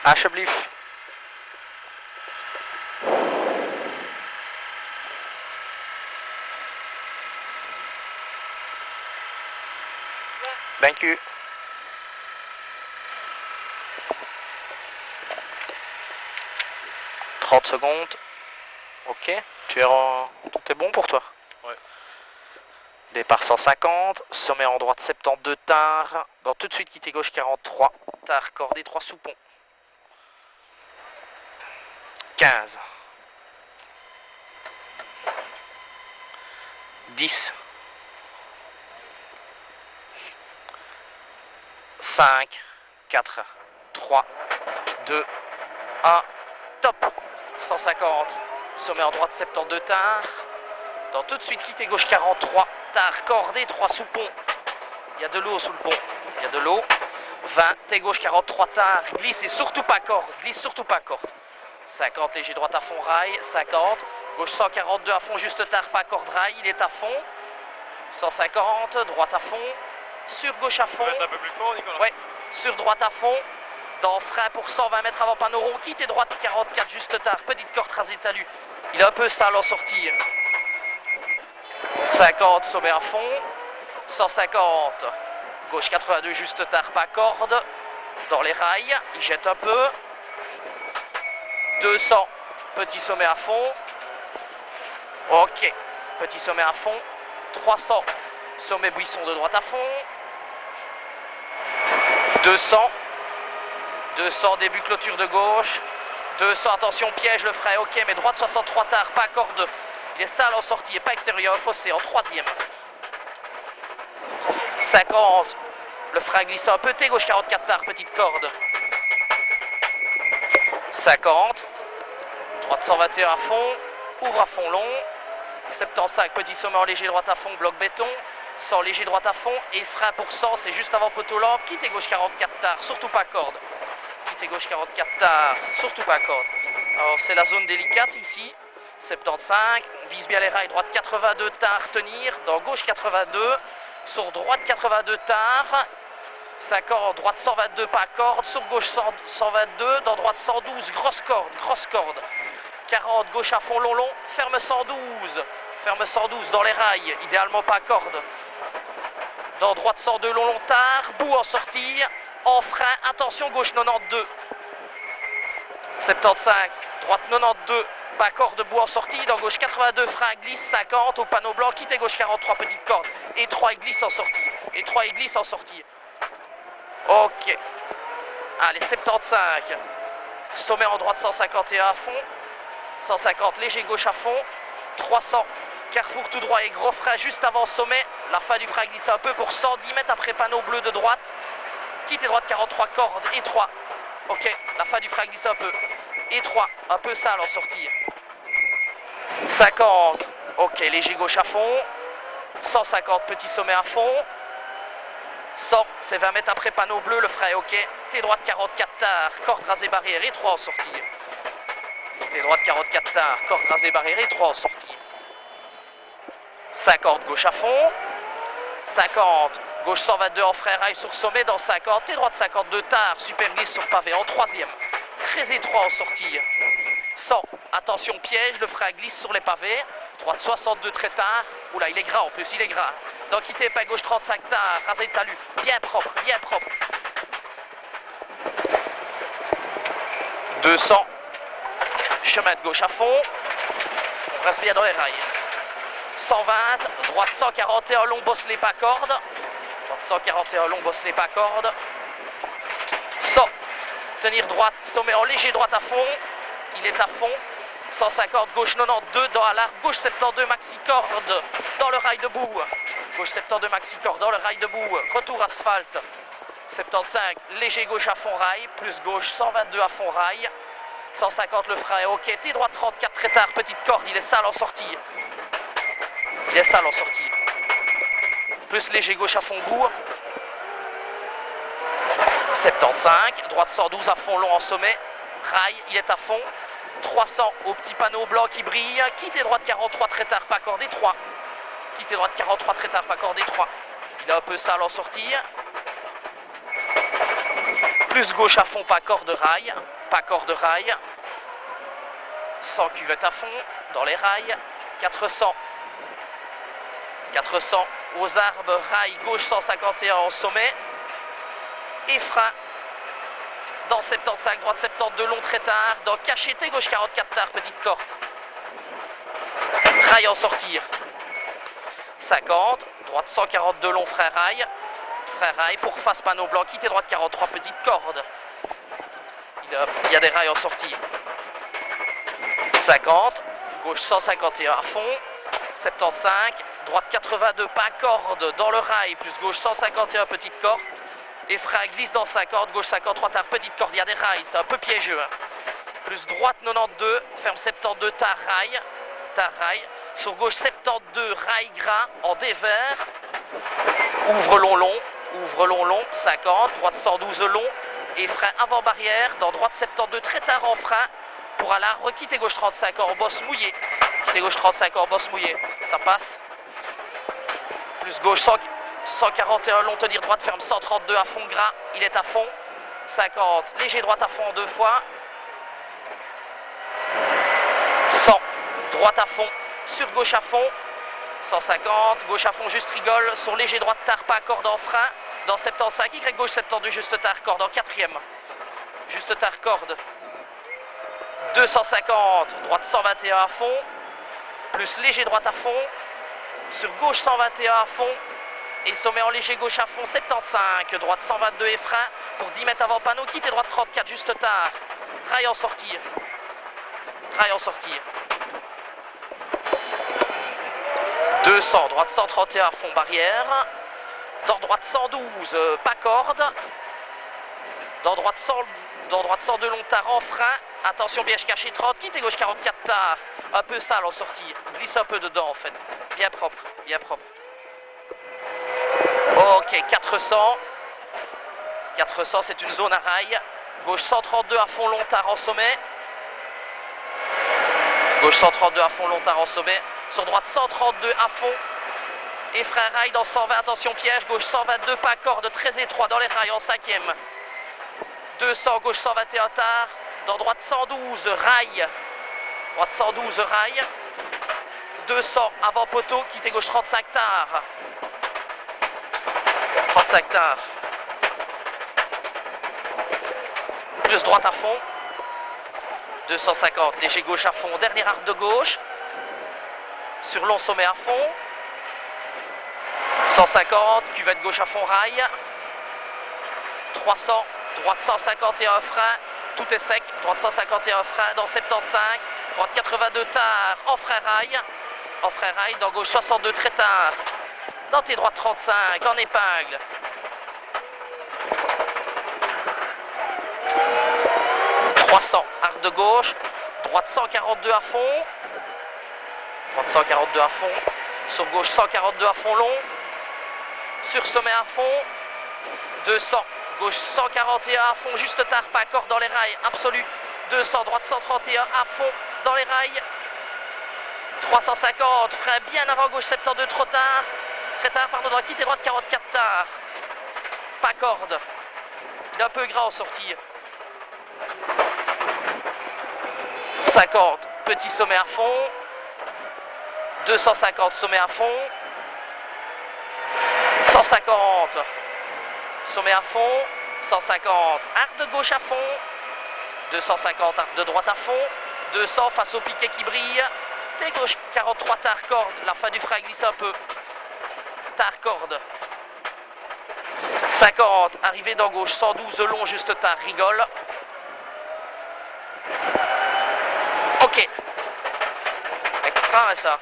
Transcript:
Alsjeblieft. Dank u. « 30 secondes. Ok. Tout est bon pour toi? Ouais. Départ 150. Sommet en droite 72 tard. Dans tout de suite quitter gauche 43. Tard cordé 3 sous pont. 15. 10. 5, 4, 3, 2, 1, top. 150, sommet en droite 72 tard. Dans tout de suite quitter gauche 43, tard cordé 3 sous pont. Il y a de l'eau sous le pont, il y a de l'eau. 20, T gauche 43 tard, glisse et surtout pas corde, glisse surtout pas corde. 50, léger droite à fond rail, 50, gauche 142 à fond juste tard, pas corde rail, il est à fond. 150, droite à fond, sur gauche à fond. Tu peux être un peu plus fort, Nicolas? Ouais, sur droite à fond, dans frein pour 120 mètres avant panneau rond, quitte et droite 44 juste tard, petite corde rasée talus. Il est un peu sale en sortie. 50, sommet à fond, 150, gauche 82 juste tard, pas corde, dans les rails, il jette un peu. 200, petit sommet à fond. Ok, petit sommet à fond. 300, sommet buisson de droite à fond. 200, 200, début clôture de gauche. 200, attention piège, le frein, ok, mais droite 63 tard, pas corde. Il est sale en sortie et pas extérieur, fossé en troisième. 50, le frein glisse un peu, T gauche 44 tard, petite corde. 50, droite 121 à fond, ouvre à fond long. 75, petit sommet en léger droite à fond, bloc béton. 100, léger droite à fond et frein pour 100, c'est juste avant poteau lampe. Quittez gauche 44 tard, surtout pas corde. Quittez gauche 44 tard, surtout pas corde. Alors c'est la zone délicate ici. 75, on vise bien les rails, droite 82 tard, tenir. Dans gauche 82, sur droite 82 tard. 50, droite 122, pas corde. Sur gauche 122, dans droite 112, grosse corde. 40, gauche à fond long, ferme 112. Ferme 112 dans les rails, idéalement pas corde. Dans droite 102, long tard, bout en sortie, en frein, attention gauche 92. 75, droite 92, pas corde, bout en sortie. Dans gauche 82, frein glisse, 50, au panneau blanc, quittez gauche 43, petite corde. Et 3, il glisse en sortie. Et 3, il glisse en sortie. Ok. Allez, 75. Sommet en droite 151 à fond. 150, léger gauche à fond. 300, carrefour tout droit et gros frein juste avant sommet. La fin du frein glisse un peu pour 110 mètres après panneau bleu de droite. Quitte et droite 43 cordes et 3. Ok, la fin du frein glisse un peu. Et 3, un peu sale en sortie. 50, ok, léger gauche à fond. 150, petit sommet à fond. 100, c'est 20 mètres après panneau bleu, le frein est ok. T droite 44 tard, corde rasée barrière et 3 en sortie. T droite 44 tard, corde rasée barrière et 3 en sortie. 50, gauche à fond. 50, gauche 122 en frein rail sur sommet dans 50. T droite 52 tard, super glisse sur pavé en troisième. Très étroit en sortie. 100, attention piège, le frein glisse sur les pavés. Droite 62 très tard. Oula, il est gras en plus, il est gras. Donc quitter pas gauche 35 tard, rasé talus. Bien propre, bien propre. 200. Chemin de gauche à fond. On reste bien dans les rails. 120. Droite 141 long, bosse les pas cordes. Droite 141 long, bosse les pas cordes. 100. Tenir droite, sommet en léger droite à fond. Il est à fond. 150, gauche 92 dans à l'arc, gauche 72 maxi corde dans le rail debout. Gauche 72 maxi corde dans le rail debout. Retour asphalte. 75, léger gauche à fond rail, plus gauche 122 à fond rail. 150 le frein est ok. T droite 34 très tard, petite corde, il est sale en sortie. Il est sale en sortie. Plus léger gauche à fond bout. 75, droite 112 à fond long en sommet. Rail, il est à fond. 300 au petit panneau blanc qui brille. Quitte et droite 43 très tard, pas cordé 3. Quitte et droite 43 très tard, pas cordé 3. Il est un peu sale en sortie. Plus gauche à fond, pas corde rail. Pas corde rail. 100 cuvette à fond, dans les rails. 400. 400 aux arbres, rail gauche 151 en sommet. Et frein. Dans 75, droite 72, long très tard. Dans cacheté, gauche 44 tard, petite corde. Rail en sortir. 50, droite 142, long frein rail. Frein rail pour face panneau blanc, quitter droite 43, petite corde. Il y a des rails en sortie. 50, gauche 151 à fond. 75, droite 82, pas corde dans le rail, plus gauche 151, petite corde. Et frein glisse dans 50, gauche 53 tard, petite corde, il y a des rails, c'est un peu piégeux. Hein. Plus droite 92, ferme 72, tard rail. Sur gauche 72, rail gras en dévers. Ouvre long, 50, droite 112 long. Et frein avant barrière, dans droite 72, très tard en frein. Pour à l'arbre, quitter gauche 35 en bosse mouillé. Quitter gauche 35 en bosse mouillé, ça passe. Plus gauche 141 long, tenir droite, ferme 132 à fond gras, il est à fond. 50, léger droite à fond deux fois. 100, droite à fond, sur gauche à fond. 150, gauche à fond, juste rigole. Sur léger droite, tard, pas corde en frein. Dans 75, Y gauche 72, juste tard, corde en quatrième. Juste tard, corde. 250, droite 121 à fond. Plus léger droite à fond. Sur gauche 121 à fond. Et sommet en léger gauche à fond 75. Droite 122 et frein. Pour 10 mètres avant panneau, quitte et droite 34 juste tard. Rail en sortir. Rail en sortir. 200, droite 131 à fond barrière. Dans droite 112, pas corde. Dans droite 102 long tard en frein. Attention, piège caché 30, quitte et gauche 44 tard. Un peu sale en sortie. Glisse un peu dedans en fait. Bien propre, bien propre. Ok, 400. 400, c'est une zone à rail. Gauche 132 à fond long tard en sommet. Gauche 132 à fond long tard en sommet. Sur droite 132 à fond. Et frein rail dans 120, attention piège. Gauche 122, pas corde, très étroit dans les rails en cinquième. 200, gauche 121 tard. Dans droite 112, rail. Droite 112, rail. 200, avant poteau, quitter gauche 35 tard. 35 tard. Plus droite à fond. 250, léger gauche à fond, dernier arc de gauche. Sur long sommet à fond. 150, cuvette gauche à fond, rail. 300, droite 151 frein, tout est sec. Droite 151 frein dans 75. Droite 82 tard, en frein rail. En frein rail, dans gauche 62 très tard. Dans tes droites 35, en épingle. 300, arc de gauche. Droite 142 à fond. Droite 142 à fond. Sur gauche 142 à fond long. Sur sommet à fond. 200, gauche 141 à fond, juste tard, pas corde dans les rails, absolu. 200, droite 131 à fond dans les rails. 350, frein bien avant gauche 72, trop tard. Très tard, pardon, droite, quitte et droite 44 tard. Pas corde. Il est un peu grand en sortie. 50, petit sommet à fond. 250, sommet à fond. 150, sommet à fond. 150, arc de gauche à fond. 250, arc de droite à fond. 200, face au piquet qui brille. T gauche 43, tard corde. La fin du frein glisse un peu. Tard corde. 50, arrivée dans gauche 112, long, juste tard, rigole. Ok. Extra, ça.